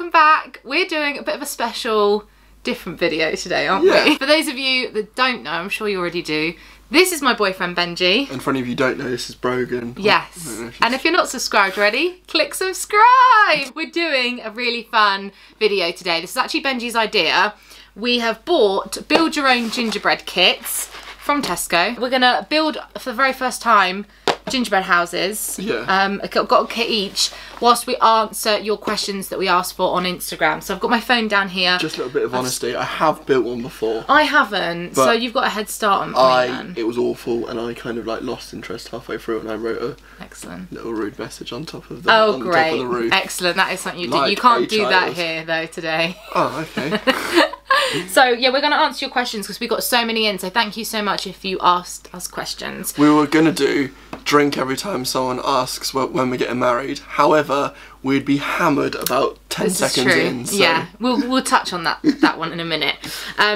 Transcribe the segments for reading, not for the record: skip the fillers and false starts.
welcome back. We're doing a bit of a special, different video today, aren't we? For those of you that don't know, I'm sure you already do, this is my boyfriend Benji. And for any of you who don't know, this is Brogan. Yes. And if you're not subscribed already, click subscribe. We're doing a really fun video today. This is actually Benji's idea. We have bought build your own gingerbread kits from Tesco. We're gonna build for the very first time gingerbread houses. I've got a kit each whilst we answer your questions that we asked for on Instagram. So I've got my phone down here. Just a little bit of honesty, I have built one before. I haven't, so you've got a head start on me then. It was awful and I kind of like lost interest halfway through and I wrote a little rude message on top of the, top of the roof. Excellent, that is something you do. You can't do that here though today. Oh, okay. So yeah, we're going to answer your questions because we got so many in, so thank you so much if you asked us questions. We were going to do drink every time someone asks when we're getting married. However, we'd be hammered about 10 seconds in. So. Yeah, we'll touch on that one in a minute.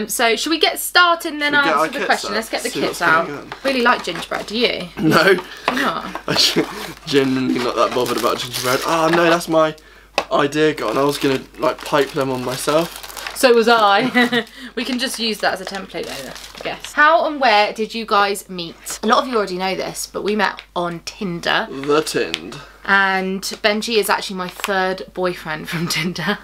So should we get started and then answer the question? Let's get the kits out. Really like gingerbread, do you? No. Do you not? I'm genuinely not that bothered about gingerbread. Oh no, that's my idea gone. I was going to like pipe them on myself. So was I. We can just use that as a template later, I guess. How and where did you guys meet? A lot of you already know this, but we met on Tinder. The Tind. And Benji is actually my third boyfriend from Tinder.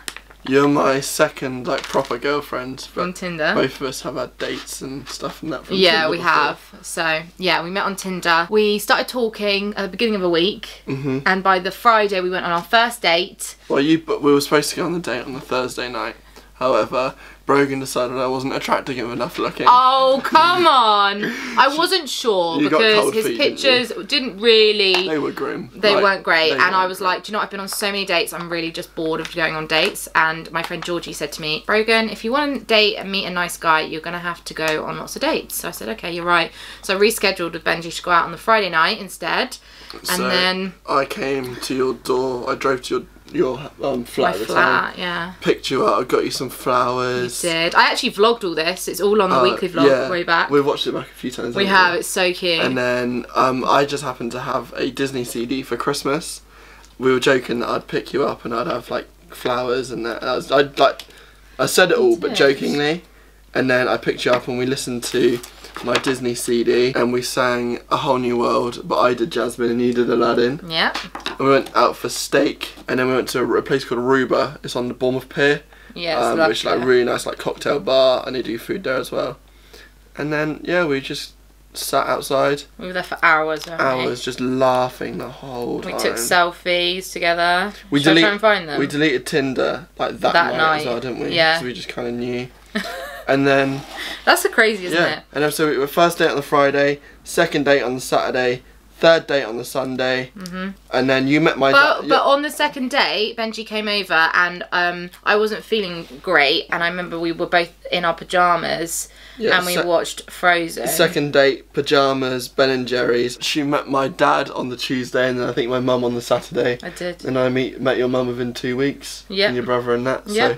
You're my second, like, proper girlfriend. From Tinder. Both of us have had dates and stuff from that. Yeah, we have. So, yeah, we met on Tinder. We started talking at the beginning of a week. And by the Friday, we went on our first date. Well, we were supposed to go on the date on the Thursday night. However, Brogan decided I wasn't attractive enough looking. Oh, come on. I wasn't sure because his pictures didn't really... They were grim. They weren't great. And I was like, do you know what? I've been on so many dates. I'm really just bored of going on dates. And my friend Georgie said to me, Brogan, if you want to date and meet a nice guy, you're going to have to go on lots of dates. So I said, okay, you're right. So I rescheduled with Benji to go out on the Friday night instead. And then... I came to your door. I drove to your flat at the time. Yeah. Picked you up, I got you some flowers. You did. I actually vlogged all this. It's all on the weekly vlog way back. We've watched it back a few times. We have, it's so cute. And then I just happened to have a Disney CD for Christmas. We were joking that I'd pick you up and I'd have like flowers and that. I said it all but jokingly. And then I picked you up and we listened to my Disney CD and we sang A Whole New World, but I did Jasmine and you did Aladdin. Yeah. And we went out for steak and then we went to a place called Aruba. It's on the Bournemouth Pier. Yeah, which is like a really nice like cocktail bar and they do food there as well. And then yeah, we just sat outside. We were there for hours, weren't we? Just laughing the whole time. We took selfies together. Should I try and find them? We deleted Tinder like that night as well, didn't we? Yeah. So we just kind of knew. And then... That's so crazy, isn't it? And then so we were first date on the Friday, second date on the Saturday, third date on the Sunday, and then you met my dad. But on the second date, Benji came over and I wasn't feeling great and I remember we were both in our pyjamas and we watched Frozen. Second date, pyjamas, Ben & Jerry's. She met my dad on the Tuesday and then I think my mum on the Saturday. I did. And I met your mum within 2 weeks. Yeah. And your brother and that. Yeah.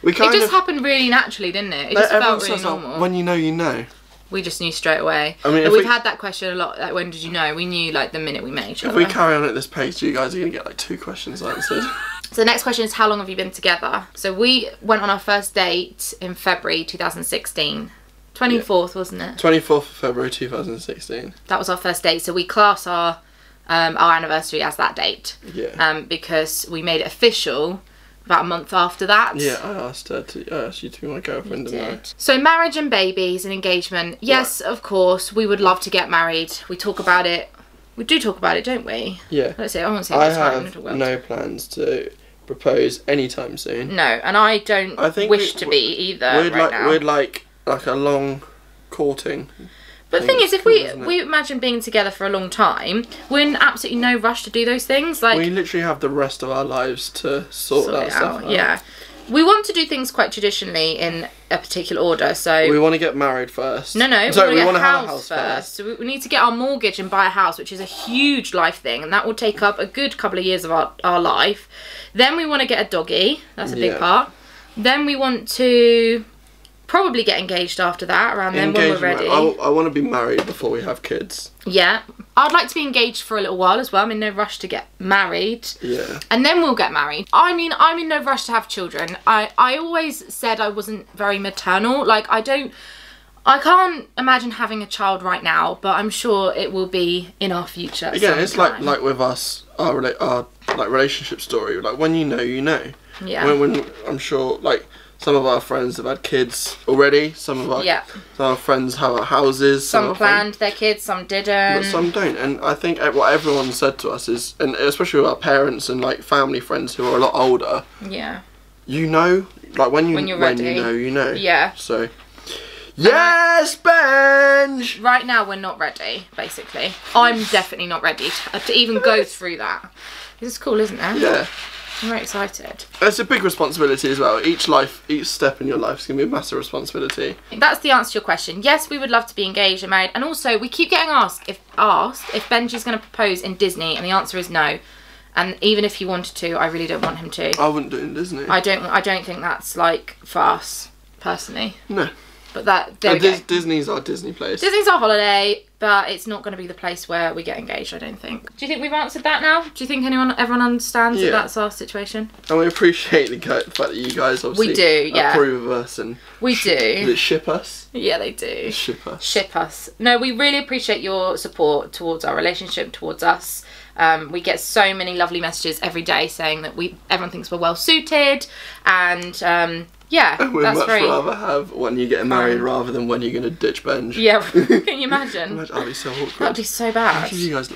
So it just happened really naturally, didn't it? It just felt really normal. When you know, you know. We just knew straight away. I mean, we've had that question a lot, like when did you know? We knew like the minute we met each other. If we carry on at this pace, you guys are going to get like 2 questions answered. So the next question is, how long have you been together? So we went on our first date in February 2016. 24th, wasn't it? 24th of February 2016. That was our first date. So we class our anniversary as that date. Yeah. Because we made it official about a month after that. Yeah, I asked you to be my girlfriend. Didn't I? So marriage and babies and engagement. Yes, of course, we would love to get married. We talk about it. We do talk about it, don't we? Yeah. Let's say I won't say I have no plans to propose anytime soon. No, and I don't wish to be either We'd like a long courting. But the thing is, if we imagine being together for a long time, we're in absolutely no rush to do those things. Like we literally have the rest of our lives to sort that stuff out. Yeah. We want to do things quite traditionally in a particular order, so... We want to get married first. No, we want to have a house first. So we need to get our mortgage and buy a house, which is a huge life thing, and that will take up a good couple of years of our life. Then we want to get a doggy. That's a big part. Then we want to probably get engaged after that, around then when we're ready. I want to be married before we have kids. Yeah. I'd like to be engaged for a little while as well. I'm in no rush to get married. Yeah. And then we'll get married. I mean, I'm in no rush to have children. I always said I wasn't very maternal. Like, I can't imagine having a child right now, but I'm sure it will be in our future. Again, it's like with us, our like relationship story. Like, when you know, you know. Yeah. When I'm sure, like, some of our friends have had kids already. Some of our friends have houses. Some planned their kids, some didn't. But some don't. And I think what everyone said to us is, and especially with our parents and like family friends who are a lot older. Yeah. You know, like when you're ready. When you know, you know. Yeah. So. Yes, Benj! Right now we're not ready, basically. I'm definitely not ready to even go through that. This is cool, isn't it? Yeah. I'm very excited. It's a big responsibility as well. Each step in your life is going to be a massive responsibility. That's the answer to your question. Yes, we would love to be engaged and married. And also, we keep getting asked if Benji's going to propose in Disney, and the answer is no. And even if he wanted to, I really don't want him to. I wouldn't do it in Disney. I don't think that's, like, for us, personally. No. But Disney's our Disney place. Disney's our holiday, but it's not going to be the place where we get engaged, I don't think. Do you think we've answered that now? Do you think everyone understands that that's our situation? And we appreciate the fact that you guys obviously approve of us and ship us. Yeah, they do. Ship us. Ship us. No, we really appreciate your support towards our relationship, towards us. We get so many lovely messages every day saying that everyone thinks we're well suited, and yeah, we'd much rather have when you get married rather than when you're going to ditch Benj. Yeah, can you imagine? That'd be so awkward. That'd be so bad. You guys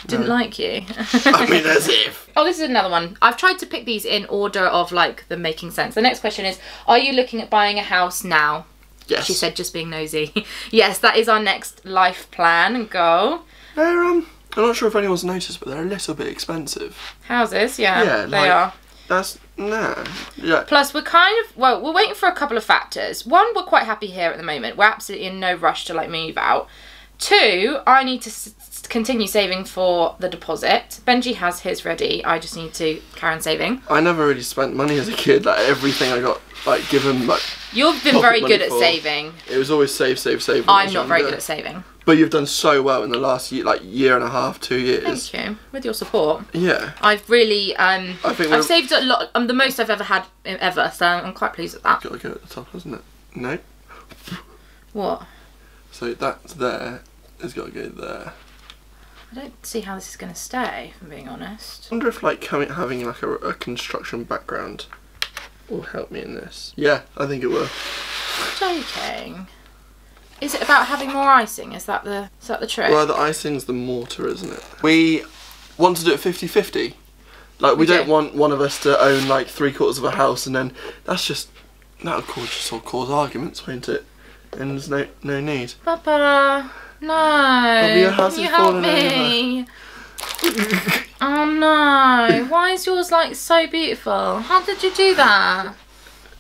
didn't like you. I mean, as if. Oh, this is another one. I've tried to pick these in order of like them making sense. The next question is, are you looking at buying a house now? Yes. She said, just being nosy. Yes, that is our next life plan and goal. I'm not sure if anyone's noticed, but they're a little bit expensive. Houses, yeah they are. Yeah. Plus, we're waiting for a couple of factors. One, we're quite happy here at the moment. We're absolutely in no rush to like move out. Two, I need to continue saving for the deposit. Benji has his ready. I just need to carry on saving. I never really spent money as a kid. Like, everything I got, like, given, like... You've been very good at saving. It was always save. I'm not very good at saving. But you've done so well in the last year and a half, 2 years. Thank you. With your support. Yeah. I've really, I've saved a lot, the most I've ever had ever, so I'm quite pleased with that. Got to go at the top, hasn't it? No? What? So that's there, it's got to go there. I don't see how this is going to stay, if I'm being honest. I wonder if like having like a construction background will help me in this. Yeah, I think it will. Joking. Is it about having more icing? Is that the trick? Well, the icing's the mortar, isn't it? We want to do it 50-50. Like, we don't want one of us to own like 3/4 of a house, and then that'll cause arguments, won't it? And there's no need. Papa, no. Your house Can you help me? Oh no! Why is yours like so beautiful? How did you do that?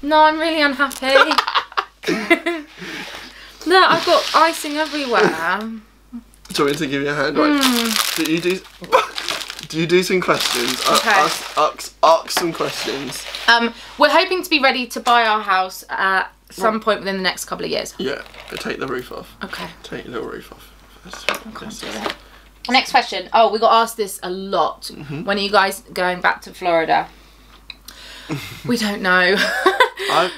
No, I'm really unhappy. No, I've got icing everywhere. Do you want me to give you a hand? Right. Do you do some questions? Okay. Ask some questions. We're hoping to be ready to buy our house at some point within the next couple of years. Yeah, but take the roof off. Okay. Take the roof off. I can't do it. Next question. Oh, we got asked this a lot. When are you guys going back to Florida? We don't know.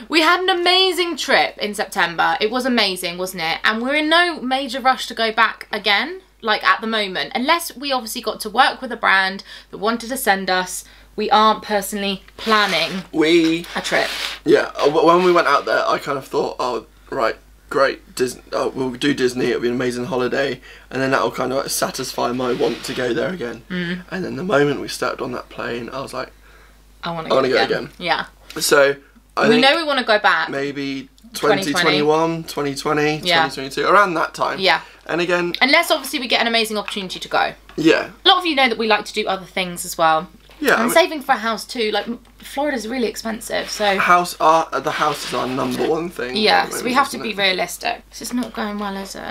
We had an amazing trip in September. It was amazing, wasn't it? And we're in no major rush to go back again, like at the moment. Unless we obviously got to work with a brand that wanted to send us. We aren't personally planning a trip. Yeah, when we went out there, I kind of thought, oh, right, great, Disney, we'll do Disney, it'll be an amazing holiday, and then that'll kind of like satisfy my want to go there again. And then the moment we stepped on that plane, I was like, I want to go again. Yeah. So we know we want to go back. Maybe 2021, 2020, 2022, around that time. Yeah. And again, unless obviously we get an amazing opportunity to go. Yeah. A lot of you know that we like to do other things as well. Yeah. And saving for a house too. Like, Florida's really expensive, so the house is our #1 thing. Yeah, so we have to be realistic. This is not going well, is it?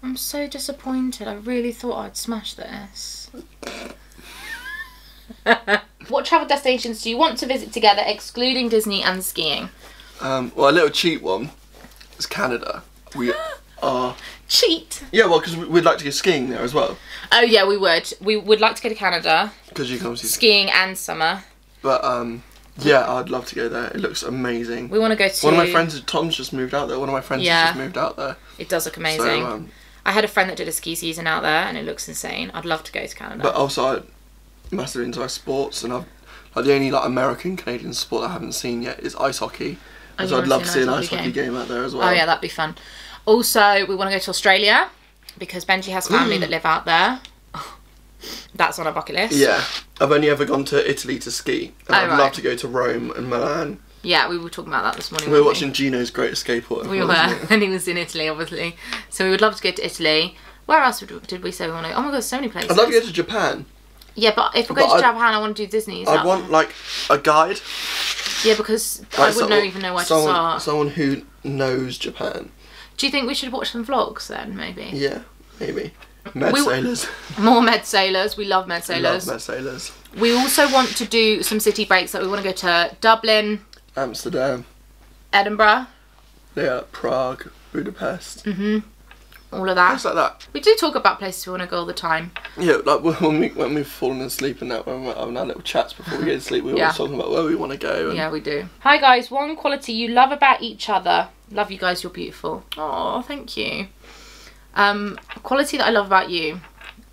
I'm so disappointed. I really thought I'd smash this. What travel destinations do you want to visit together, excluding Disney and skiing? Well, a little cheap one. is Canada. We are... Cheat! Yeah, well, because we'd like to go skiing there as well. Oh yeah, we would. We would like to go to Canada. Because you can obviously... Skiing and summer. But, yeah, I'd love to go there. It looks amazing. We want to go to... One of my friends, Tom's just moved out there. One of my friends has just moved out there. It does look amazing. So, I had a friend that did a ski season out there and it looks insane. I'd love to go to Canada. But also, I'm massively into sports, and I've... Like, the only, like, American-Canadian sport I haven't seen yet is ice hockey. So I'd love to see an ice hockey game out there as well. Oh yeah, that'd be fun. Also, we want to go to Australia because Benji has family that live out there. That's on our bucket list. Yeah. I've only ever gone to Italy to ski. And I'd love to go to Rome and Milan. Yeah, we were talking about that this morning. We were watching Gino's Great Escape. We were, and he was in Italy, obviously. So we would love to go to Italy. Where else did we say we want to go? Oh my god, so many places. I'd love to go to Japan. Yeah, but if we go to Japan, I want to do Disney. I'd want, like, a guide. Yeah, because I wouldn't even know where to start. Someone who knows Japan. Do you think we should watch some vlogs then, maybe? Yeah, maybe. Med sailors. More med sailors. We love med sailors. Love med sailors. We also want to do some city breaks. Like we want to go to Dublin, Amsterdam, Edinburgh. Yeah, Prague, Budapest. All of that. Things like that. We do talk about places we want to go all the time. Yeah, like when we've fallen asleep and that, when we're having our little chats before we go to sleep, we're always talking about where we want to go. And... Yeah, we do. Hi guys, one quality you love about each other. Love you guys, you're beautiful. Oh, thank you. Quality that I love about you.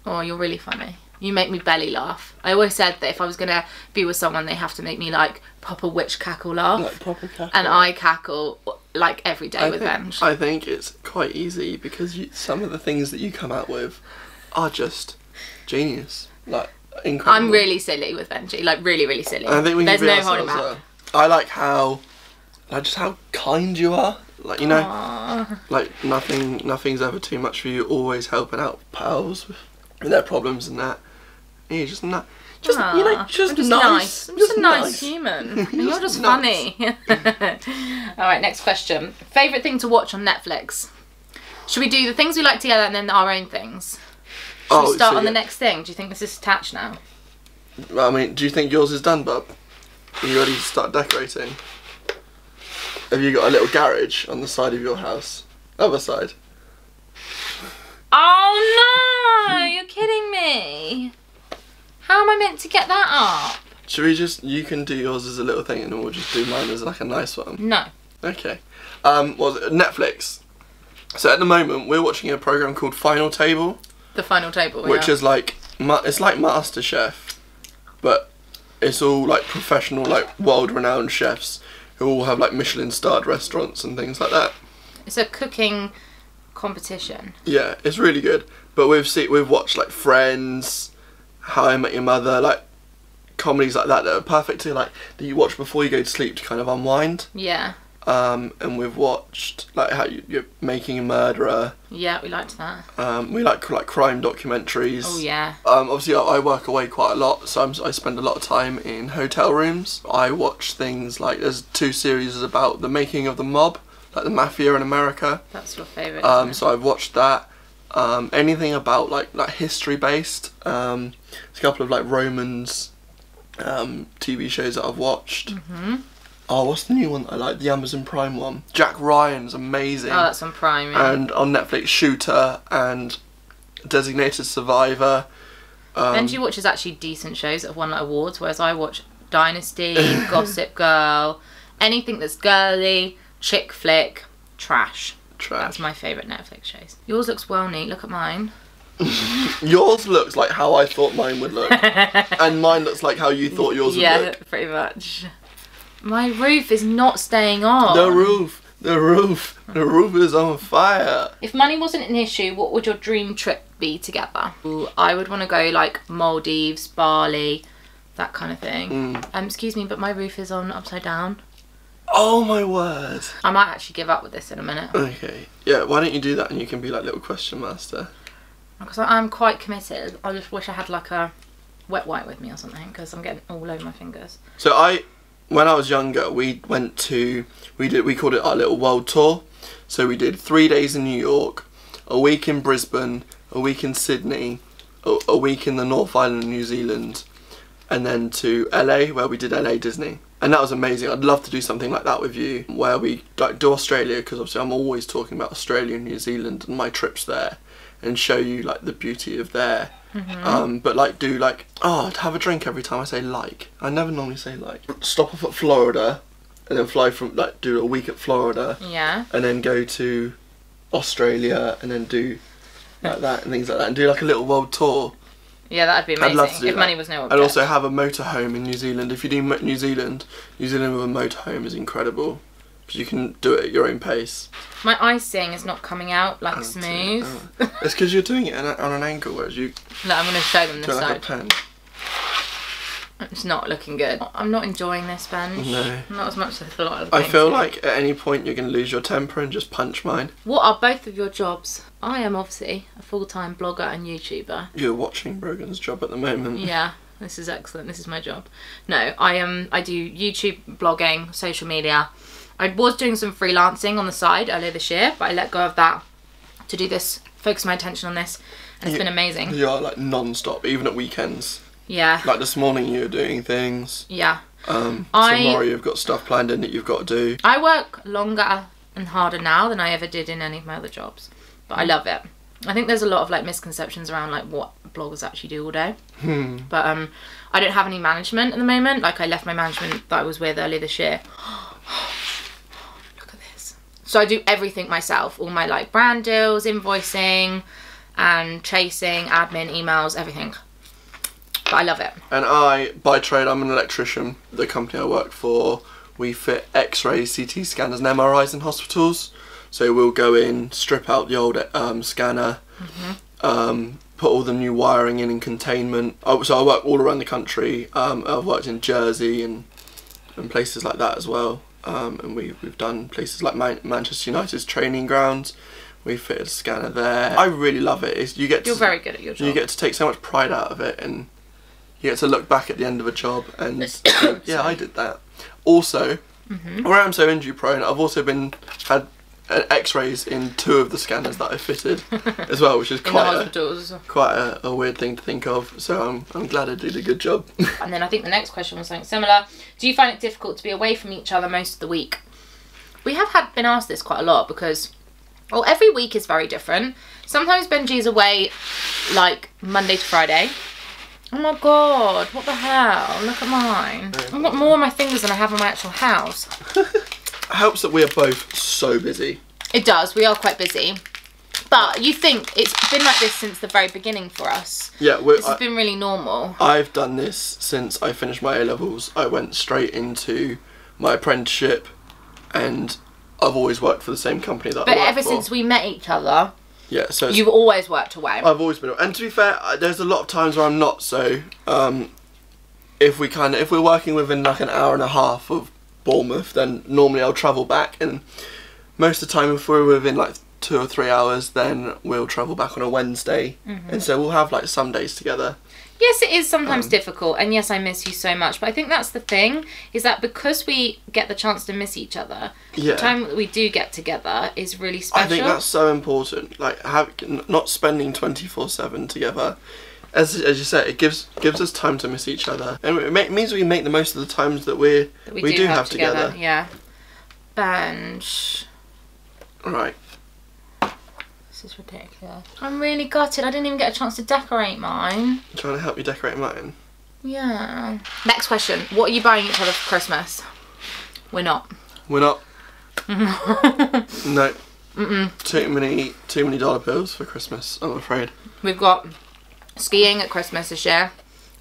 Oh, you're really funny. You make me belly laugh. I always said that if I was going to be with someone, they have to make me like proper witch cackle laugh. Like proper cackle. And I cackle like every day with Benj. I think it's quite easy because some of the things that you come out with are just genius. Like, incredible. I'm really silly with Benji. Like, really, really silly. And I think we There's no holding back. I like just how kind you are. Like, you know, like nothing's ever too much for you. Always helping out pals with their problems and that. And you're just not, just nice. I'm just a nice human. And you're just funny. All right, next question. Favorite thing to watch on Netflix? Should we do the things we like together and then our own things? Should we start on the next thing? Do you think this is attached now? I mean, do you think yours is done, bub? Are you ready to start decorating? Have you got a little garage on the side of your house? Other side. Oh no! You're kidding me. How am I meant to get that up? Should we you can do yours as a little thing and then we'll just do mine as like a nice one? No. Okay. Netflix. So at the moment we're watching a program called Final Table. The Final Table, which is like, it's like MasterChef, but it's all like professional, like world-renowned chefs who all have like Michelin-starred restaurants and things like that. It's a cooking competition. Yeah, it's really good. But we've watched like Friends, How I Met Your Mother, like comedies like that are perfect to like that you watch before you go to sleep to kind of unwind. Yeah. And we've watched like how you're Making a Murderer. Yeah, we liked that. We like crime documentaries. Oh yeah. Obviously I work away quite a lot, so I spend a lot of time in hotel rooms. I watch things like there's 2 series about the making of the mob, like the mafia in America. That's your favourite. So I've watched that. Anything about like history based. There's a couple of like Romans TV shows that I've watched. Oh, what's the new one that I like? The Amazon Prime one. Jack Ryan's amazing. Oh, that's on Prime, yeah. And on Netflix, Shooter and Designated Survivor. Benji watches actually decent shows that have won like awards, whereas I watch Dynasty, Gossip Girl, anything that's girly, chick flick, trash. That's my favourite Netflix shows. Yours looks well neat. Look at mine. Yours looks like how I thought mine would look. And mine looks like how you thought yours would look. Yeah, pretty much. My roof is not staying on. The roof is on fire. If money wasn't an issue, what would your dream trip be together? Ooh, I would want to go like Maldives, Bali, that kind of thing. Excuse me, but my roof is on upside down. Oh my word. I might actually give up with this in a minute. Okay. Yeah, why don't you do that and you can be like little question master. Because I'm quite committed. I just wish I had like a wet wipe with me or something because I'm getting all over my fingers. So when I was younger, we called it our little world tour. So we did 3 days in New York, a week in Brisbane, a week in Sydney, a week in the North Island of New Zealand, and then to LA where we did LA Disney. And that was amazing. I'd love to do something like that with you, where we like do Australia, because obviously I'm always talking about Australia and New Zealand and my trips there, and show you like the beauty of there. But like do like, have a drink every time I say like. I never normally say like. Stop off at Florida, and then fly from like do a week at Florida. Yeah. And then go to Australia, and then do like that and things like that, and do like a little world tour. Yeah, that'd be amazing. I'd love to do if that. money was no object. And also have a motorhome in New Zealand. If you do New Zealand with a motorhome is incredible, because you can do it at your own pace. My icing is not coming out like smooth. It's because you're doing it on an angle, whereas you. Look, I'm going to show them this side. Like a pen. It's not looking good. I'm not enjoying this, Benj. No. Not as much as I thought. I feel like at any point you're going to lose your temper and just punch mine. What are both of your jobs? I am obviously a full-time blogger and YouTuber. You're watching Brogan's job at the moment. Yeah, this is excellent. This is my job. No, I do YouTube, blogging, social media. I was doing some freelancing on the side earlier this year, but I let go of that to do this, focus my attention on this, and it's been amazing. You are like non-stop, even at weekends. Yeah. Like this morning you were doing things. Yeah. Tomorrow you've got stuff planned in that you've got to do. I work longer and harder now than I ever did in any of my other jobs. But I love it. I think there's a lot of like misconceptions around like what bloggers actually do all day. But I don't have any management at the moment. Like I left my management that I was with earlier this year. Look at this. So I do everything myself. All my like brand deals, invoicing and chasing, admin, emails, everything. But I love it. And I, by trade, I'm an electrician. The company I work for, we fit X-rays, CT scanners and MRIs in hospitals. So we'll go in, strip out the old scanner, put all the new wiring in containment. So I work all around the country. I've worked in Jersey and places like that as well. And we've done places like Manchester United's training grounds. We fitted a scanner there. I really love it. You're very good at your job. You get to take so much pride out of it, and you get to look back at the end of a job and think, yeah, I did that. Also, where I'm so injury prone, I've also had X-rays in 2 of the scanners that I fitted as well, which is quite a weird thing to think of. So I'm glad I did a good job. And then I think the next question was something similar. Do you find it difficult to be away from each other most of the week? We have been asked this quite a lot because, well, every week is very different. Sometimes Benji is away like Monday to Friday. Oh my god, what the hell? Look at mine. I've got more on my fingers than I have on my actual house. It helps that we are both so busy. It does, we are quite busy. But you think it's been like this since the very beginning for us. Yeah, this has been really normal. I've done this since I finished my A-levels. I went straight into my apprenticeship, and I've always worked for the same company that I work for. But ever since we met each other, yeah, so you've always worked away. I've always been, and to be fair, there's a lot of times where I'm not. So, if we're working within like an hour and a half of Bournemouth, then normally I'll travel back. And most of the time, if we're within like 2 or 3 hours, then we'll travel back on a Wednesday. And so we'll have like some days together. Yes, it is sometimes difficult, and yes, I miss you so much, but I think that's the thing, is that because we get the chance to miss each other, the time that we do get together is really special. I think that's so important, like not spending 24/7 together. As you said, it gives us time to miss each other, and it means we make the most of the times that we do have together. Yeah. Benj. Right. This is ridiculous. I'm really gutted. I didn't even get a chance to decorate mine. I'm trying to help you decorate mine. Yeah. Next question. What are you buying each other for Christmas? We're not. We're not. No. Too many dollar bills for Christmas, I'm afraid. We've got skiing at Christmas this year,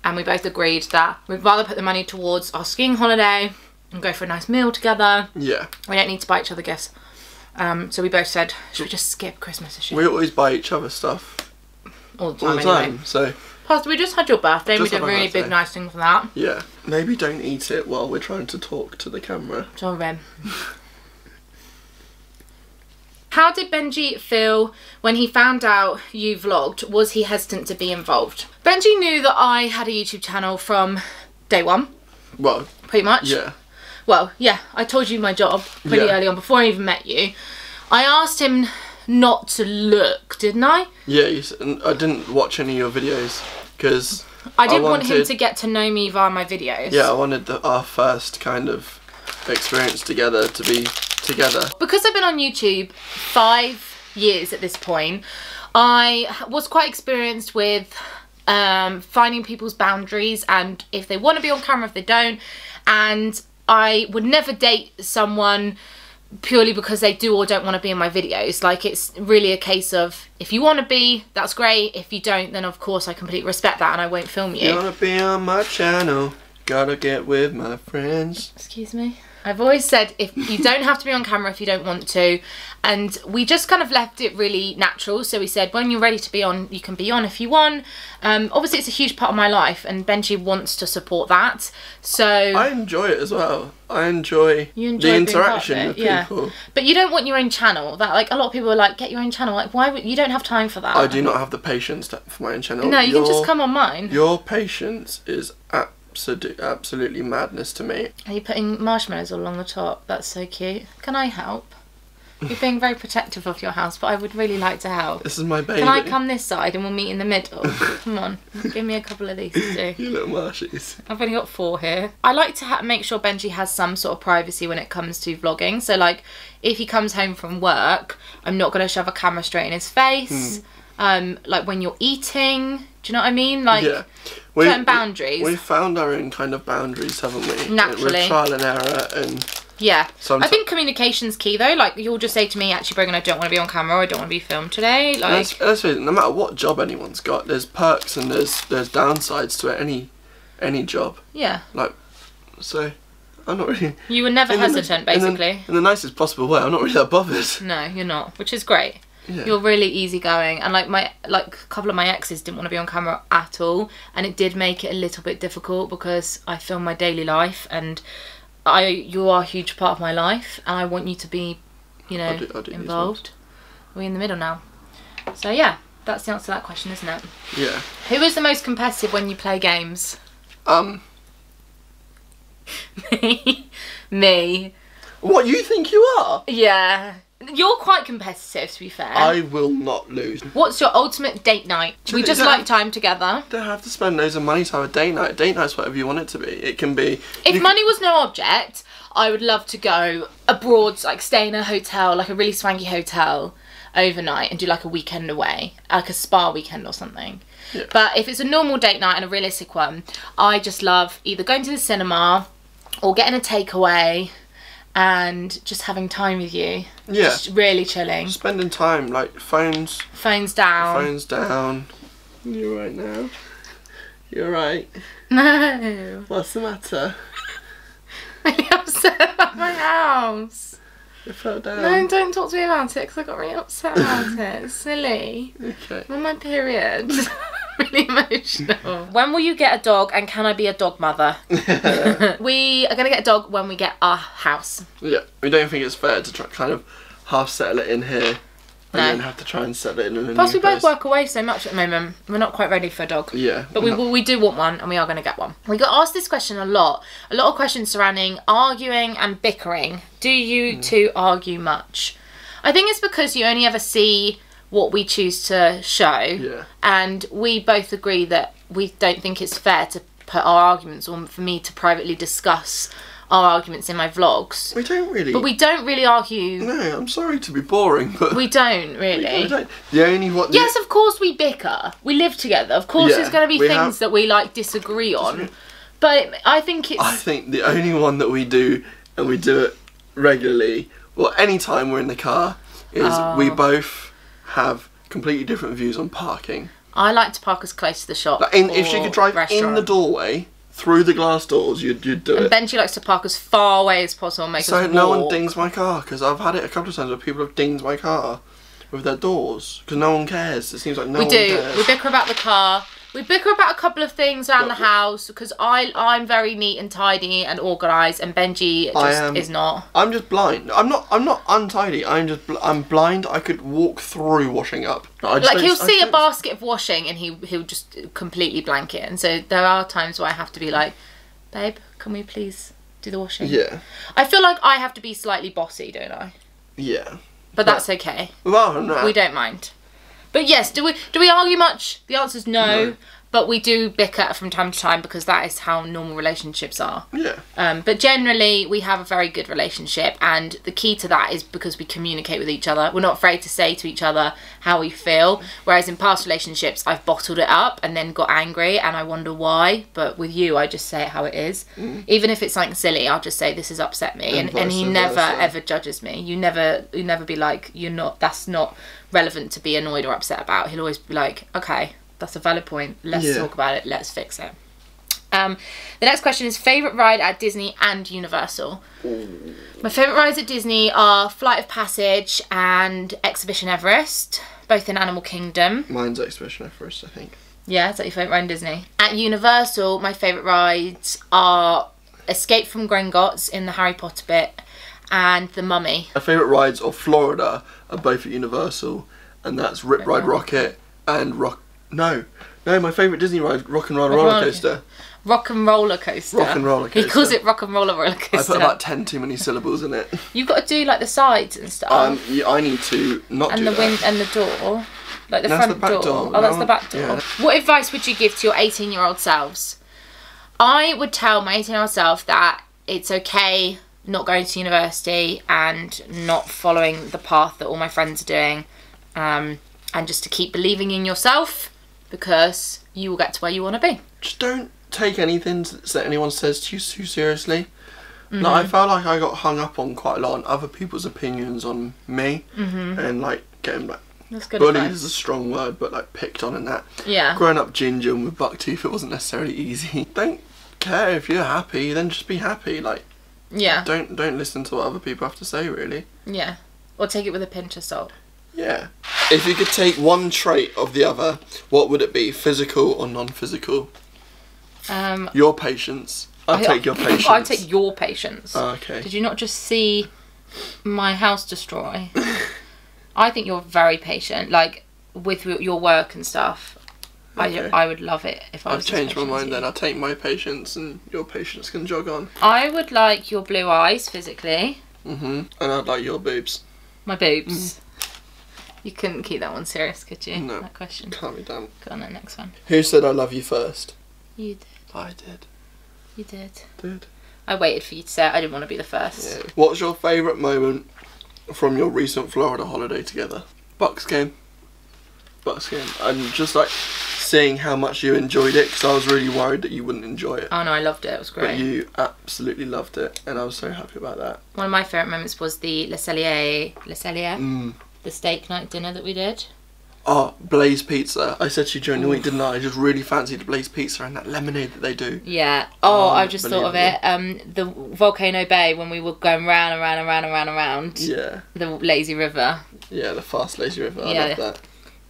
and we both agreed that we'd rather put the money towards our skiing holiday and go for a nice meal together. Yeah. We don't need to buy each other gifts. So we both said, should we just skip Christmas this year? We always buy each other stuff. All the time anyway. So. Plus, we just had your birthday and we did a really big nice thing for that. Yeah. Maybe don't eat it while we're trying to talk to the camera. Sorry. How did Benji feel when he found out you vlogged? Was he hesitant to be involved? Benji knew that I had a YouTube channel from day one. Well. Pretty much. Yeah. Well, yeah, I told you my job pretty early on, before I even met you. I asked him not to look, didn't I? Yeah, I didn't watch any of your videos, because I didn't want him to get to know me via my videos. Yeah, I wanted our first kind of experience together to be together. Because I've been on YouTube 5 years at this point, I was quite experienced with finding people's boundaries and if they want to be on camera, if they don't. And I would never date someone purely because they do or don't want to be in my videos. Like, it's really a case of, if you want to be, that's great. If you don't, then of course I completely respect that and I won't film you. You want to be on my channel, gotta get with my friends. Excuse me? I've always said, if you don't have to be on camera if you don't want to, and we just kind of left it really natural. So we said, when you're ready to be on, you can be on if you want. Obviously it's a huge part of my life and Benji wants to support that, so I enjoy it as well. I enjoy the interaction with people. Yeah. But you don't want your own channel. That, like, a lot of people are like, get your own channel. Like, why would you? Don't have time for that. I do not have the patience for my own channel. No, you can just come on mine. Your patience is absolutely madness to me. Are you putting marshmallows all along the top? That's so cute. Can I help? You're being very protective of your house, but I would really like to help. This is my baby. Can I come this side and we'll meet in the middle? Come on, give me a couple of these too. You little marshies. I've only got 4 here. I like to make sure Benji has some sort of privacy when it comes to vlogging. So, like, if he comes home from work, I'm not going to shove a camera straight in his face. Like when you're eating, do you know what I mean? Like, yeah. certain boundaries. We've found our own kind of boundaries, haven't we? Naturally. With trial and error and... Yeah. I think communication's key though. Like, you'll just say to me, actually, Brogan, I don't want to be on camera, or I don't want to be filmed today. Like, let's face it, no matter what job anyone's got, there's perks and there's downsides to it, any job. Yeah. Like, so I'm not really... You were never hesitant, basically. In the nicest possible way, I'm not really that bothered. No, you're not, which is great. Yeah. You're really easygoing, and like a couple of my exes didn't want to be on camera at all, and it did make it a little bit difficult because I film my daily life, and you are a huge part of my life, and I want you to be, you know, involved. Are we in the middle now? So yeah, that's the answer to that question, isn't it? Yeah. Who is the most competitive when you play games? Me. What, you think you are? Yeah. You're quite competitive, to be fair. I will not lose. What's your ultimate date night? We just like time together. You don't have to spend loads of money to have a date night. Date night's whatever you want it to be. It can be... If money was no object, I would love to go abroad, like stay in a hotel, like a really swanky hotel overnight and do like a weekend away, like a spa weekend or something. Yeah. But if it's a normal date night and a realistic one, I just love either going to the cinema or getting a takeaway and just having time with you. Yeah. Just really chilling. Spending time, like phones down. Phones down. You right now? You're right. No. What's the matter? I'm upset about my house. It fell down. No, don't talk to me about it because I got really upset about it. It's silly. Okay. I'm on my period. Really emotional. When will you get a dog and can I be a dog mother? We are going to get a dog when we get our house. Yeah, we don't think it's fair to try kind of half settle it in here and then have to try and settle it in a new Plus we both place. work away so much at the moment, we're not quite ready for a dog. Yeah. But we do want one and we are going to get one. We got asked this question a lot. A lot of questions surrounding arguing and bickering. Do you two argue much? I think it's because you only ever see what we choose to show. Yeah. And we both agree that we don't think it's fair to put our arguments or for me to privately discuss our arguments in my vlogs. We don't really. But we don't really argue. No, I'm sorry to be boring, but... We don't, really. We don't. The only what... Yes, of course we bicker. We live together. Of course there's going to be things that we, like, disagree on. But I think it's... I think the only one that we do, and we do it regularly, well, any time we're in the car, is we both have completely different views on parking. I like to park as close to the shop like if she could drive in the doorway... Through the glass doors, you'd do it. And Benji likes to park as far away as possible and make us walk. So no one dings my car, because I've had it a couple of times where people have dinged my car with their doors, because no one cares. It seems like no one cares. We bicker about the car. We bicker about a couple of things around the house, because I'm very neat and tidy and organised, and Benji just is not. I'm just blind. I'm not untidy. I'm blind. I could walk through washing up. Like he'll see a basket of washing and he'll just completely blank it. And so there are times where I have to be like, babe, can we please do the washing? Yeah. I feel like I have to be slightly bossy, don't I? Yeah. But that's okay. Well, no. We don't mind. But yes, do we argue much? The answer's no. But we do bicker from time to time because that is how normal relationships are. Yeah. But generally, we have a very good relationship, and the key to that is because we communicate with each other. We're not afraid to say to each other how we feel. Whereas in past relationships, I've bottled it up and then got angry, and I wonder why. But with you, I just say it how it is. Even if it's something silly, I'll just say this has upset me, and he never ever judges me. You never be like, that's not relevant to be annoyed or upset about. He'll always be like, okay, that's a valid point. Let's talk about it. Let's fix it. The next question is favourite ride at Disney and Universal. Ooh. My favourite rides at Disney are Flight of Passage and Exhibition Everest, both in Animal Kingdom. Mine's Exhibition Everest, I think. Yeah, is that your favourite ride in Disney? At Universal, my favourite rides are Escape from Gringotts in the Harry Potter bit and The Mummy. My favourite rides of Florida are both at Universal, and that's Rip Ride Rocket and No, my favourite Disney ride, Rock and Roller Roller Coaster. Rock and Roller Coaster. Rock and Roller Coaster. He calls it Rock and Roller Roller Coaster. I put about 10 too many syllables in it. You've got to do like the sides and stuff. Yeah, I need to not and do the that. And the door. Like the that's front the back door. Oh, that's the back door. Yeah. What advice would you give to your 18-year-old selves? I would tell my 18-year-old self that it's okay not going to university and not following the path that all my friends are doing, and just to keep believing in yourself, because you will get to where you want to be. Just don't take anything that anyone says to you too seriously. Like, I felt like I got hung up on quite a lot on other people's opinions on me, and like getting like bullied is a strong word, but like picked on and that. Yeah. Growing up ginger and with buck teeth, it wasn't necessarily easy. Don't care if you're happy, then just be happy. Like, yeah. Don't listen to what other people have to say, really. Yeah. Or take it with a pinch of salt. Yeah. If you could take one trait of the other, what would it be? Physical or non-physical? Your patience. I'd take your patience. I'd take your patience. Oh, okay. Did you not just see my house destroy? I think you're very patient, like with your work and stuff. Okay. I would love it if I was. I've changed my mind then. I'll take my patience and your patience can jog on. I would like your blue eyes physically. And I'd like your boobs. My boobs. You couldn't keep that one serious, could you? No. That question. Can't be done. Go on, the next one. Who said I love you first? You did. I did. You did. Did. I waited for you to say it. I didn't want to be the first. Yeah. What's your favourite moment from your recent Florida holiday together? Bucks game. And just like seeing how much you enjoyed it, because I was really worried that you wouldn't enjoy it. Oh no, I loved it. It was great. But you absolutely loved it, and I was so happy about that. One of my favourite moments was the Le Cellier, the steak night dinner that we did. Oh, Blaze Pizza. I said to you during the week, didn't I? I just really fancied the Blaze Pizza and that lemonade that they do. Yeah. Oh, I just thought of it. The Volcano Bay, when we were going round and round and round and round and round. Yeah. The lazy river. Yeah, the fast lazy river. I love that.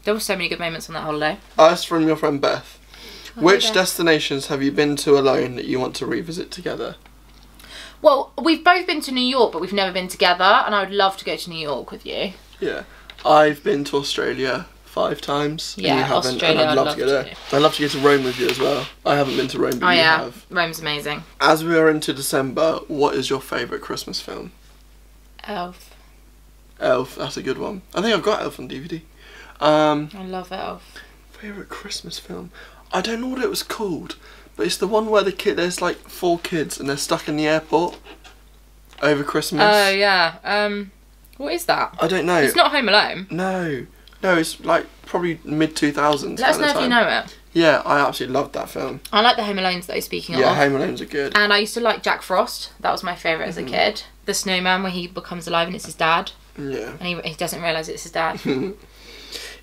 There were so many good moments on that holiday. Asked from your friend Beth. Which destinations have you been to alone that you want to revisit together? Well, we've both been to New York, but we've never been together, and I would love to go to New York with you. Yeah. I've been to Australia 5 times. Yeah, and you haven't, Australia, and I'd love to go there. I'd love to go to Rome with you as well. I haven't been to Rome, but you have. Rome's amazing. As we are into December, what is your favourite Christmas film? Elf. Elf, that's a good one. I think I've got Elf on DVD. I love Elf. Favourite Christmas film? I don't know what it was called, but it's the one where there's like 4 kids and they're stuck in the airport over Christmas. Oh yeah. What is that? I don't know. It's not Home Alone. No, it's like probably mid-2000s. Let us know if you know it. Yeah, I absolutely loved that film. I like the Home Alones though, speaking of. Yeah, Home Alones are good. And I used to like Jack Frost. That was my favourite as a kid. The snowman where he becomes alive and it's his dad. Yeah. And he doesn't realise it's his dad.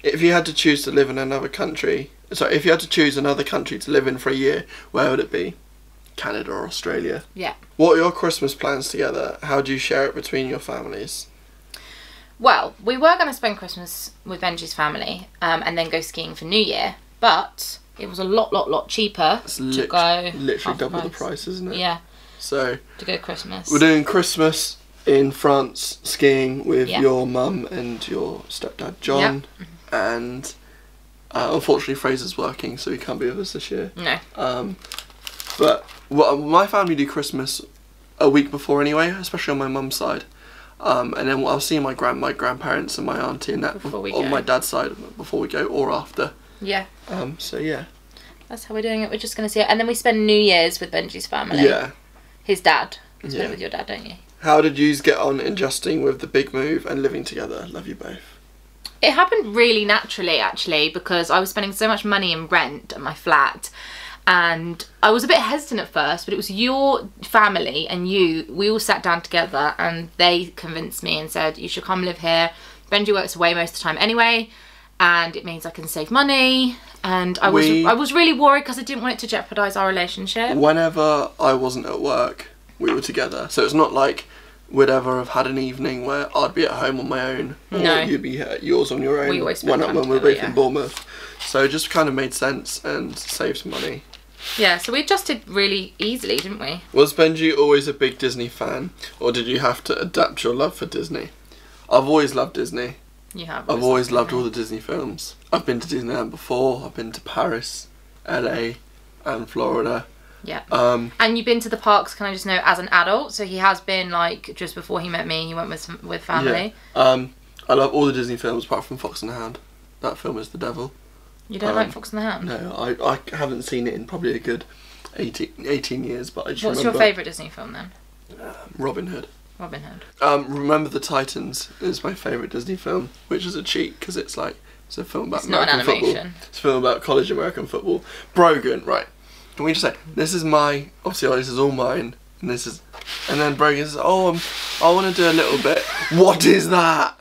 If you had to choose to live in another country... Sorry, if you had to choose another country to live in for a year, where would it be? Canada or Australia? Yeah. What are your Christmas plans together? How do you share it between your families? Well, we were going to spend Christmas with Benji's family and then go skiing for New Year, but it was a lot cheaper to go. Literally double the price, isn't it? Yeah. So to go Christmas. We're doing Christmas in France skiing with your mum and your stepdad John, and unfortunately Fraser's working, so he can't be with us this year. No. But my family do Christmas a week before anyway, especially on my mum's side. And then I'll see my grandparents and my auntie and that on my dad's side before we go, or after. Yeah. So yeah. That's how we're doing it. We're just going to see it. And then we spend New Year's with Benji's family. Yeah. His dad. You spend it with your dad, don't you? How did you get on adjusting with the big move and living together? Love you both. It happened really naturally, actually, because I was spending so much money in rent at my flat. And I was a bit hesitant at first, but it was your family and we all sat down together and they convinced me and said, you should come live here. Benji works away most of the time anyway, and it means I can save money. And I was really worried because I didn't want it to jeopardise our relationship. Whenever I wasn't at work, we were together. So it's not like we'd ever have had an evening where I'd be at home on my own, or you'd be at yours on your own. We always spend time when we were both in Bournemouth. So it just kind of made sense and saved money. Yeah, so we adjusted really easily, didn't we? Was Benji always a big Disney fan, or did you have to adapt your love for Disney? I've always loved Disney. You have. I've always loved all the Disney films. I've been to Disneyland before. I've been to Paris, LA, and Florida. Yeah. And you've been to the parks, can I just know, as an adult? So he has been, like, just before he met me, he went with family. Yeah. I love all the Disney films apart from Fox and the Hound. That film is the devil. You don't like Fox and the Hound? No, I haven't seen it in probably a good 18 years, but I just What's your favourite Disney film then? Robin Hood. Robin Hood. Remember the Titans is my favourite Disney film, which is a cheat because it's a film about American football. It's a film about college American football. Brogan, right? Can we just say this is my this is all mine, and then Brogan says, "Oh, I want to do a little bit." What is that?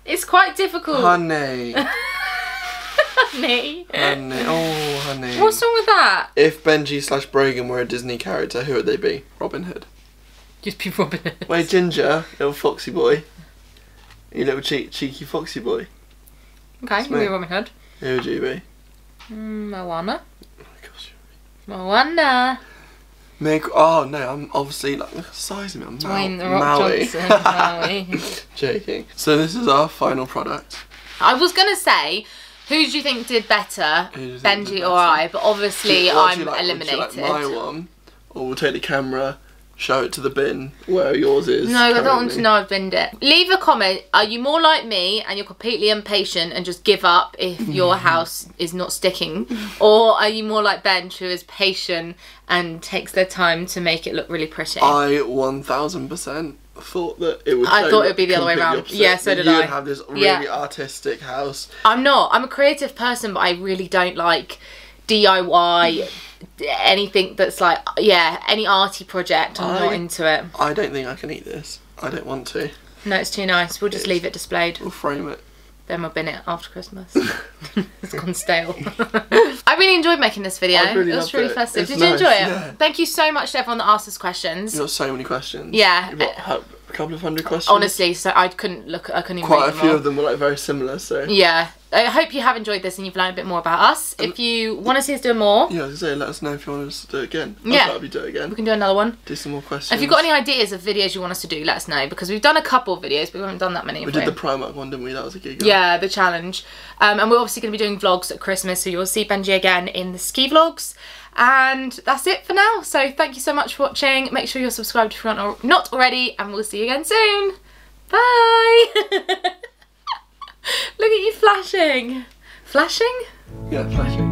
It's quite difficult. Honey. Honey. Honey. Oh, honey. What's wrong with that? If Benji / Brogan were a Disney character, who would they be? Robin Hood. Just be Robin Hood. Wait, Ginger, little foxy boy. You little cheeky foxy boy. Okay, you can be Robin Hood. Who would you be? Moana. Oh my gosh. Moana. Oh no, I'm obviously like the size of me. I'm Dwayne The Rock Johnson. Maui. Joking. So this is our final product. I was gonna say, who do you think did better, Benji or I? But obviously I'm eliminated. Would you like my one, or we'll take the camera, show it to the bin where yours is? No, I don't want to know I've binned it. Leave a comment. Are you more like me and you're completely impatient and just give up if your house is not sticking? Or are you more like Benj, who is patient and takes their time to make it look really pretty? I 1000% thought that it would. I thought it would be the other way around. Opposite. Yeah, so did I. You'd have this really artistic house. I'm not. I'm a creative person, but I really don't like DIY. Anything that's like, any arty project, I'm not into it. I don't think I can eat this. I don't want to. No, it's too nice. We'll just leave it displayed. We'll frame it. Then we'll bin it after Christmas. It's gone stale. I really enjoyed making this video. It was really festive. Did you enjoy it? Yeah. Thank you so much to everyone that asked us questions. You got so many questions. Yeah. You've got a couple of hundred questions. Honestly, so I couldn't even Quite read a few of them were very similar, so. Yeah. I hope you have enjoyed this and you've learned a bit more about us. If you want to see us do more... Yeah, I was going to say, let us know if you want us to do it again. Yeah. I'll do it again. We can do another one. Do some more questions. If you've got any ideas of videos you want us to do, let us know. Because we've done a couple of videos, but we haven't done that many. We did the Primark one, didn't we? That was a giggle. Yeah, the challenge. And we're obviously going to be doing vlogs at Christmas, so you'll see Benji again in the ski vlogs. And that's it for now. So thank you so much for watching. Make sure you're subscribed if you're not already, and we'll see you again soon. Bye! Look at you flashing. Flashing? Yeah, flashing.